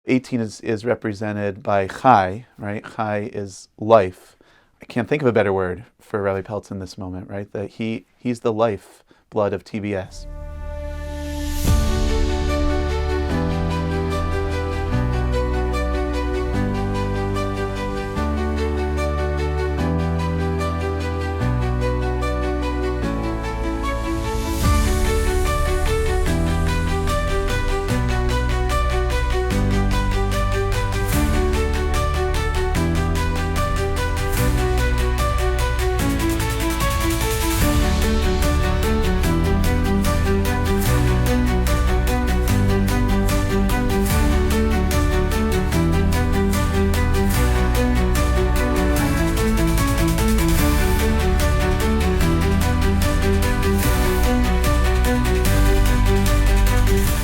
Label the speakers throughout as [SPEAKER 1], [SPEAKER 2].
[SPEAKER 1] 18 is represented by Chai, right? Chai is life. I can't think of a better word for Rabbi Peltz in this moment, right? That he's the life blood of TBS.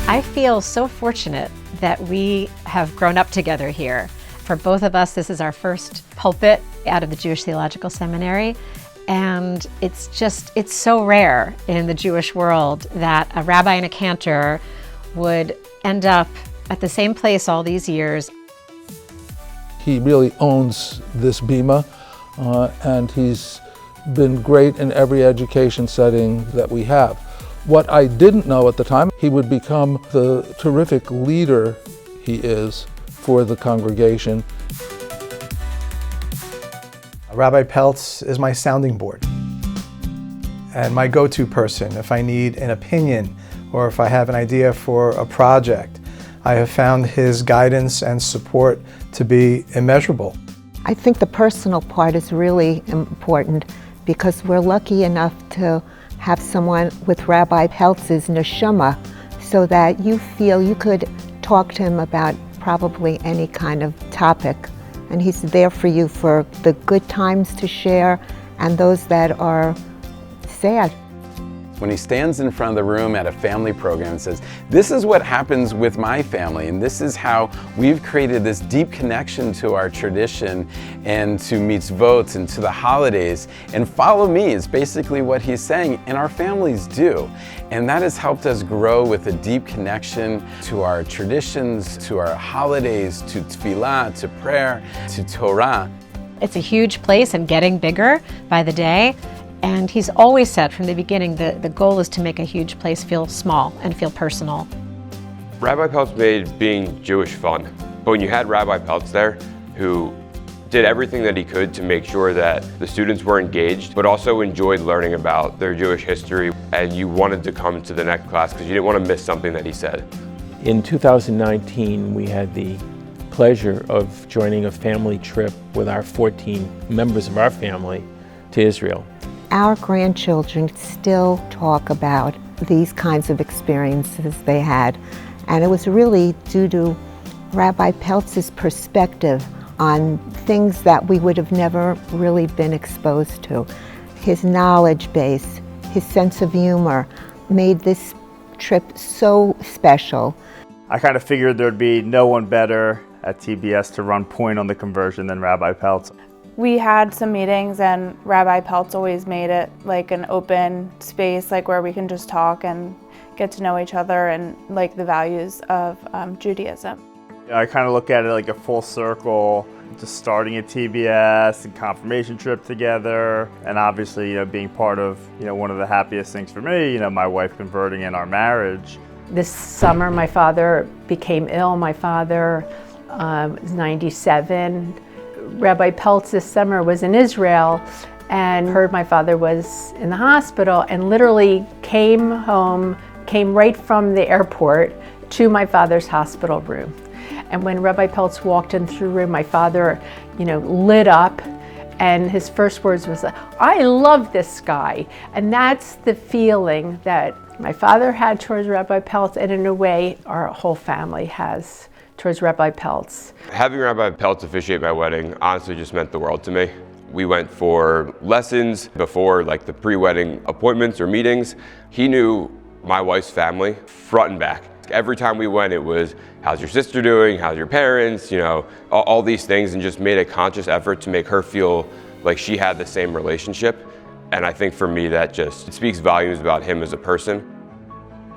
[SPEAKER 2] I feel so fortunate that we have grown up together here. For both of us, this is our first pulpit out of the Jewish Theological Seminary. And it's so rare in the Jewish world that a rabbi and a cantor would end up at the same place all these years.
[SPEAKER 3] He really owns this bima, and he's been great in every education setting that we have. What I didn't know at the time, he would become the terrific leader he is for the congregation.
[SPEAKER 4] Rabbi Peltz is my sounding board and my go-to person if I need an opinion or if I have an idea for a project. I have found his guidance and support to be immeasurable.
[SPEAKER 5] I think the personal part is really important because we're lucky enough to have someone with Rabbi Peltz's neshama so that you feel you could talk to him about probably any kind of topic. And he's there for you for the good times to share and those that are sad.
[SPEAKER 6] When he stands in front of the room at a family program and says, this is what happens with my family, and this is how we've created this deep connection to our tradition and to mitzvot and to the holidays, and follow me is basically what he's saying, and our families do. And that has helped us grow with a deep connection to our traditions, to our holidays, to tefillah, to prayer, to Torah.
[SPEAKER 2] It's a huge place and getting bigger by the day. And he's always said from the beginning that the goal is to make a huge place feel small and feel personal.
[SPEAKER 7] Rabbi Peltz made being Jewish fun. But when you had Rabbi Peltz there, who did everything that he could to make sure that the students were engaged, but also enjoyed learning about their Jewish history, and you wanted to come to the next class because you didn't want to miss something that he said.
[SPEAKER 8] In 2019, we had the pleasure of joining a family trip with our 14 members of our family to Israel.
[SPEAKER 5] Our grandchildren still talk about these kinds of experiences they had, and it was really due to Rabbi Peltz's perspective on things that we would have never really been exposed to. His knowledge base, his sense of humor made this trip so special.
[SPEAKER 9] I kind of figured there'd be no one better at TBS to run point on the conversion than Rabbi Peltz.
[SPEAKER 10] We had some meetings and Rabbi Peltz always made it like an open space, like where we can just talk and get to know each other and like the values of Judaism.
[SPEAKER 9] I kind of look at it like a full circle, just starting at TBS and confirmation trip together, and obviously, being part of, one of the happiest things for me, my wife converting in our marriage.
[SPEAKER 11] This summer, my father became ill. My father was 97. Rabbi Peltz this summer was in Israel and heard my father was in the hospital and literally came right from the airport to my father's hospital room. And when Rabbi Peltz walked into the room, my father, lit up, and his first words was, "I love this guy." And that's the feeling that my father had towards Rabbi Peltz, and in a way, our whole family has towards Rabbi Peltz.
[SPEAKER 7] Having Rabbi Peltz officiate my wedding honestly just meant the world to me. We went for lessons before, like the pre-wedding appointments or meetings. He knew my wife's family front and back. Every time we went, it was, how's your sister doing? How's your parents? All these things, and just made a conscious effort to make her feel like she had the same relationship. And I think for me, that just speaks volumes about him as a person.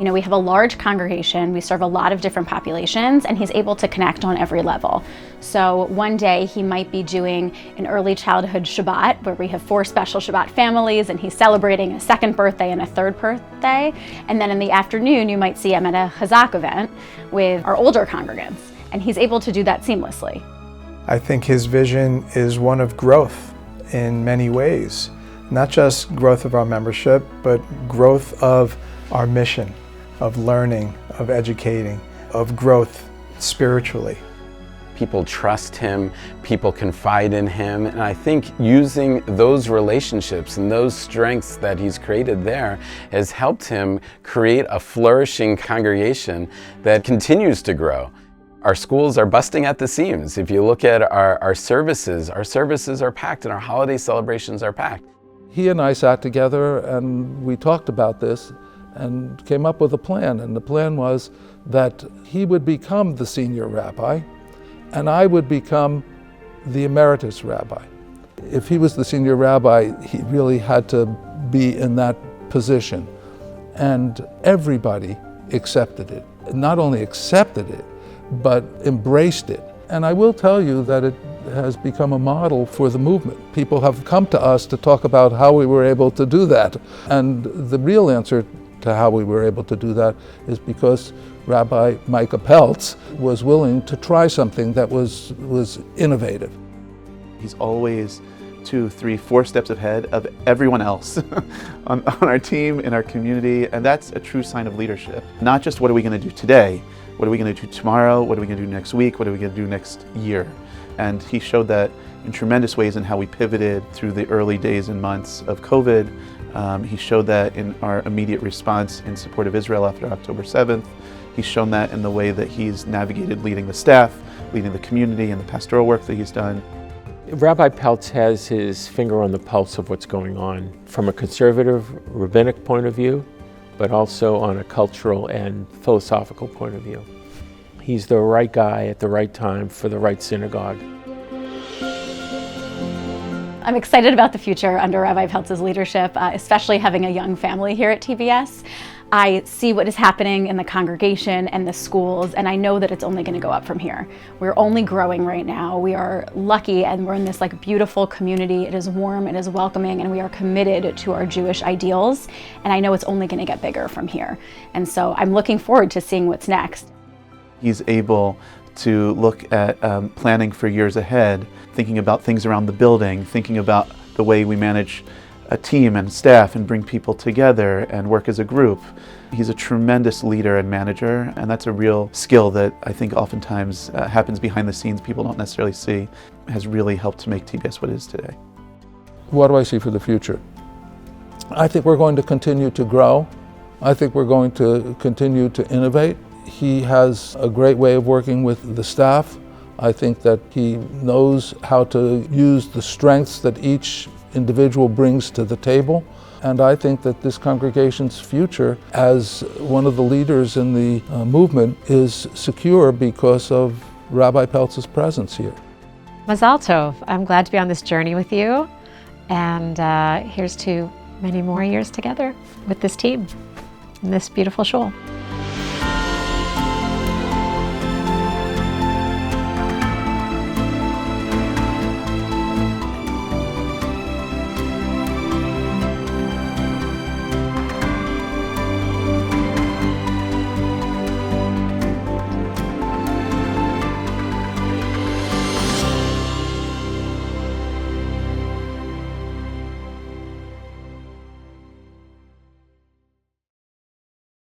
[SPEAKER 12] You know, we have a large congregation, we serve a lot of different populations, and he's able to connect on every level. So one day he might be doing an early childhood Shabbat, where we have 4 special Shabbat families, and he's celebrating a 2nd birthday and a 3rd birthday. And then in the afternoon, you might see him at a Chazak event with our older congregants, and he's able to do that seamlessly.
[SPEAKER 4] I think his vision is one of growth in many ways. Not just growth of our membership, but growth of our mission, of learning, of educating, of growth spiritually.
[SPEAKER 6] People trust him, people confide in him, and I think using those relationships and those strengths that he's created there has helped him create a flourishing congregation that continues to grow. Our schools are busting at the seams. If you look at our services are packed and our holiday celebrations are packed.
[SPEAKER 3] He and I sat together and we talked about this and came up with a plan. And the plan was that he would become the senior rabbi and I would become the emeritus rabbi. If he was the senior rabbi, he really had to be in that position. And everybody accepted it. Not only accepted it, but embraced it. And I will tell you that it has become a model for the movement. People have come to us to talk about how we were able to do that. And the real answer to how we were able to do that is because Rabbi Micah Peltz was willing to try something that was innovative.
[SPEAKER 1] He's always 2, 3, 4 steps ahead of everyone else on our team, in our community, and that's a true sign of leadership. Not just what are we going to do today, what are we going to do tomorrow, what are we going to do next week, what are we going to do next year. And he showed that in tremendous ways in how we pivoted through the early days and months of COVID. He showed that in our immediate response in support of Israel after October 7th. He's shown that in the way that he's navigated leading the staff, leading the community, and the pastoral work that he's done.
[SPEAKER 8] Rabbi Peltz has his finger on the pulse of what's going on from a conservative rabbinic point of view, but also on a cultural and philosophical point of view. He's the right guy at the right time for the right synagogue.
[SPEAKER 12] I'm excited about the future under Rabbi Peltz's leadership, especially having a young family here at TBS. I see what is happening in the congregation and the schools, and I know that it's only going to go up from here. We're only growing right now. We are lucky, and we're in this beautiful community. It is warm, it is welcoming, and we are committed to our Jewish ideals. And I know it's only going to get bigger from here. And so I'm looking forward to seeing what's next.
[SPEAKER 1] He's able to look at planning for years ahead, thinking about things around the building, thinking about the way we manage a team and staff and bring people together and work as a group. He's a tremendous leader and manager, and that's a real skill that I think oftentimes happens behind the scenes, people don't necessarily see, has really helped to make TBS what it is today.
[SPEAKER 3] What do I see for the future? I think we're going to continue to grow. I think we're going to continue to innovate. He has a great way of working with the staff. I think that he knows how to use the strengths that each individual brings to the table. And I think that this congregation's future as one of the leaders in the movement is secure because of Rabbi Peltz's presence here.
[SPEAKER 2] Mazal Tov. I'm glad to be on this journey with you. And here's to many more years together with this team in this beautiful shul.